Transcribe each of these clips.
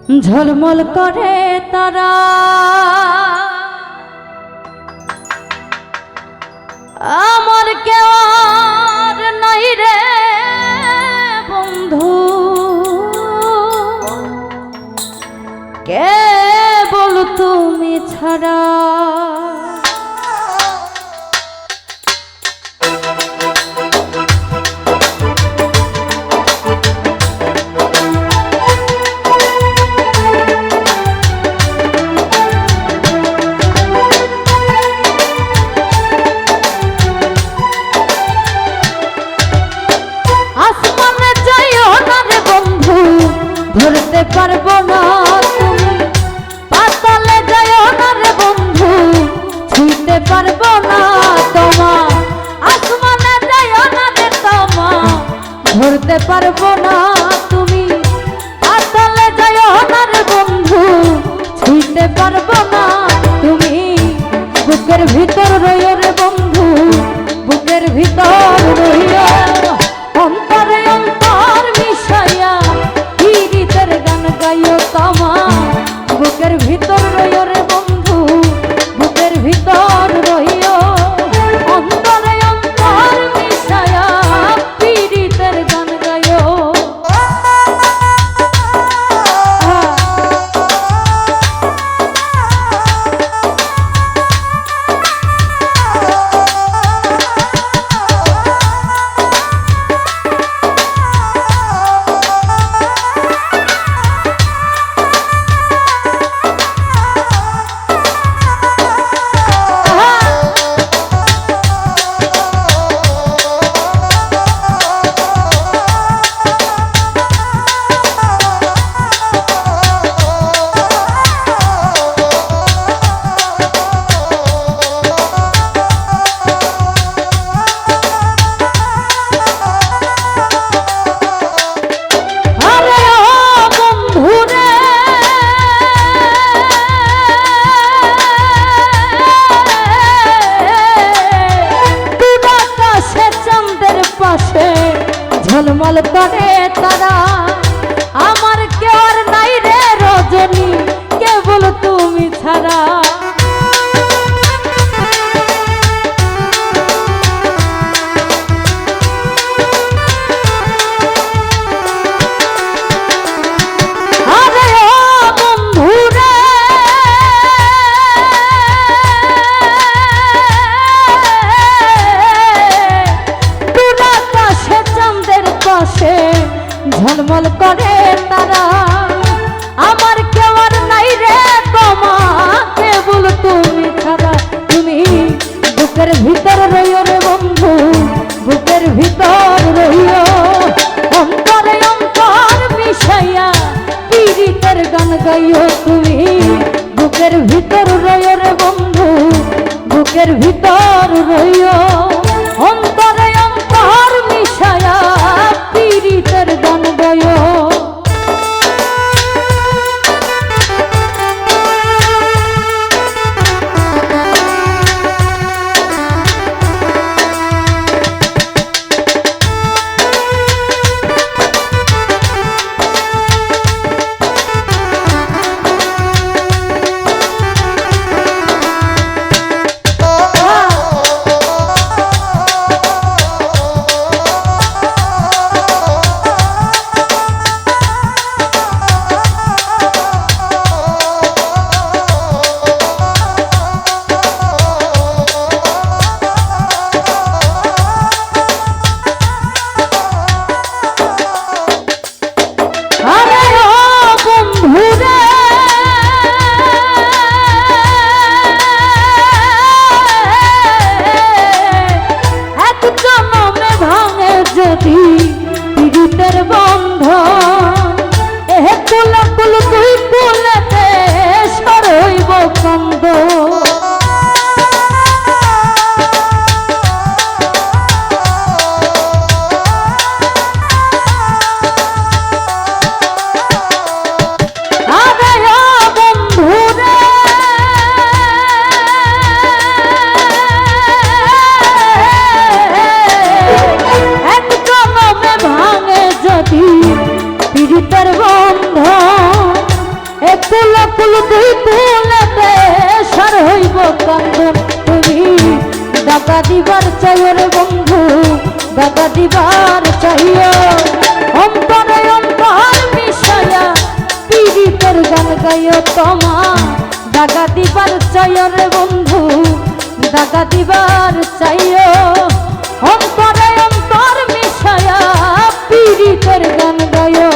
ঝলমল করে তারা আমার কেউ আর নাই রে বন্ধু, কেবল তুমি ছাড়া। ধরতে পারবো না তুমি পাতালে যাও না রে বন্ধু, ছুঁইতে পারবো না তোমা আসমানে যাও না রে তোমা, ধরতে পারবো না তুমি পাতালে যাও না রে বন্ধু, ছুঁইতে পারবো না তুমি। বুকের ভিতর রইও রে বন্ধু, বুকের ভিতর রইও, অন্তরে অন্তর মিশাইয়া গান গাইও তোমা। বুকের ভিতর রইও রে বন্ধু, বুকের ভিতর রইও, অন্তরে অন্তর মিশায়া পীড়িতের গান গাইও। ঝলমল করে তারা আমার কেউ আর নাই রে রজনী, কেবল তুমি ছাড়া। আরে ও বন্ধু রে ঝলমল করে তারা আমার কেউ আর নাই রে তোমা, কেবল তুমি ছাড়া। তুমি বুকের ভিতর রইও রে বন্ধু, বুকের ভিতর রইও, অন্তরে অন্তর মিশাইয়া পীড়িতের গান গাইও তুমি। বুকের ভিতর রইও রে বন্ধু, বুকের ভিতর রইও, অন্তরে অন্তর মিশায়া পীড়িতের গান গাইও। দাগা দিবার চাইও রে বন্ধু, দাগা দিবার চাইও। অন্তরে অন্তর মিশায়া পীড়িতের গান গাইও তোমা, দাগা দিবার চাইও রে বন্ধু, দাগা দিবার চাইও। অন্তরে অন্তর মিশায়া পীড়িতের গান গাইও।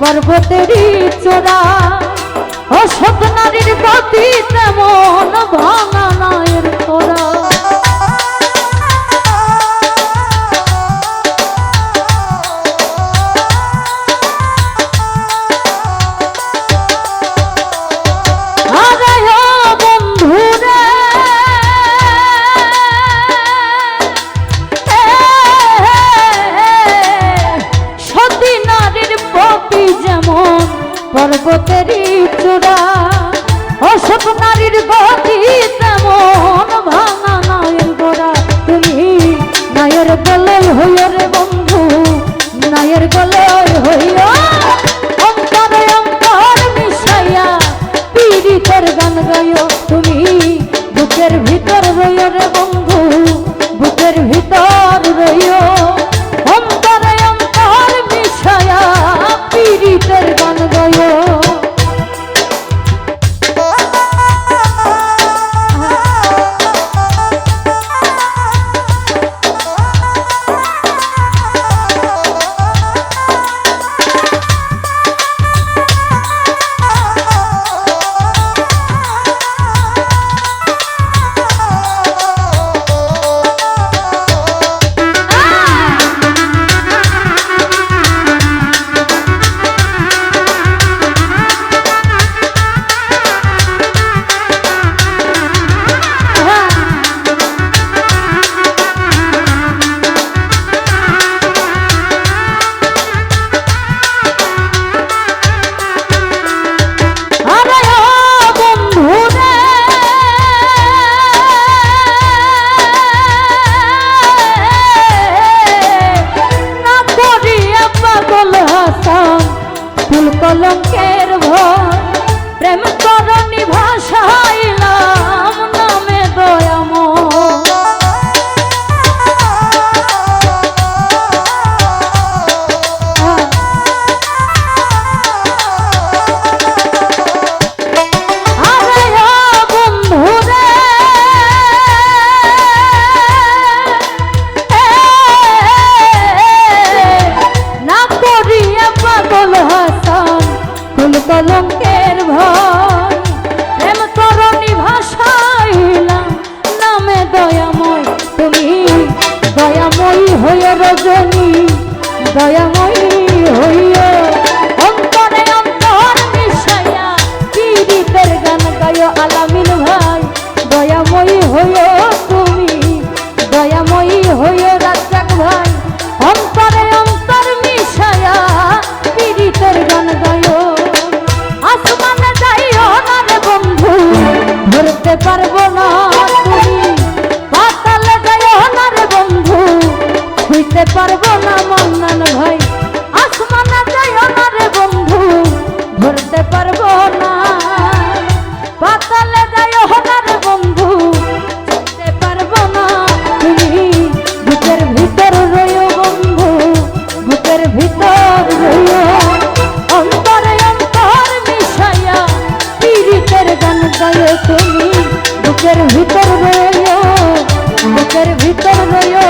পর্বতেরই চোরা অসৎ নারীর গতি তেমন ভাঙা নায়ের তোরা। পর্বতেরই চূড়া অসৎ নারীর গতি তেমন ভাঙা নায়ের গোড়া। তুমি নায়ের গলয় হইও রে বন্ধু, নায়ের গলয় হইও। অন্তরে অন্তর মিশাইয়া পীড়িতের গান গাইও। তুমি বুকের ভিতর রইও রে বন্ধু, বুকের ভিতর রইও। অন্তরে অন্তর মিশাইয়া পীড়িতের গান গাইও। কলঙ্কের ভয় প্রেম করণী ভাষাইলাম নামে দয়াময়। কলঙ্কের ভয় প্রেম করণী ভাষাইলাম নামে দয়াময়। তুমি দয়াময়ী হইও রজনী, দয়াময়ী হইও। অন্তরে অন্তর মিশাইয়া পীড়িতের গান গাইও। আলামিন ভাই দয়াময়ী হইও, তুমি দয়াময়ী হইও। রাজ্জাক ভাই অন্তরে অন্তর মিশাইয়া পীড়িতের গান গাইও। আসমানে যাইও না রে বন্ধু, ধরতে পারবো না তুমি। পাতালে যাইও না রে বন্ধু, ছুঁইতে পারবো না মান্নান ভাই। আসমানে যাইও না রে বন্ধু, ধরতে পারবো না। পাতালে যাইও না রে বন্ধু, ছুঁইতে পারবো না। তুমি বুকের ভিতর রইও বন্ধু, বুকের ভিতর রইও। অন্তরে অন্তর মিশাইয়া পীড়িতের গান গাইও। তুমি বুকের ভিতর রইও। বুকের ভিতর রইও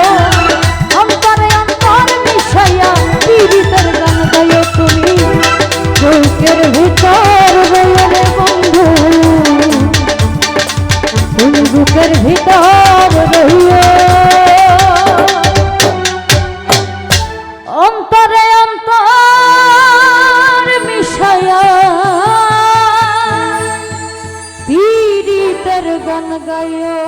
অন্তরে অন্তর মিশাইয়া পীড়িতের গান গাইও তুমি বুকের ভিতর রইও রে বন্ধু তুমি বুকের ভিতর রইও অন্তরে অন্তর মিশাইয়া পীড়িতের গান গাইও।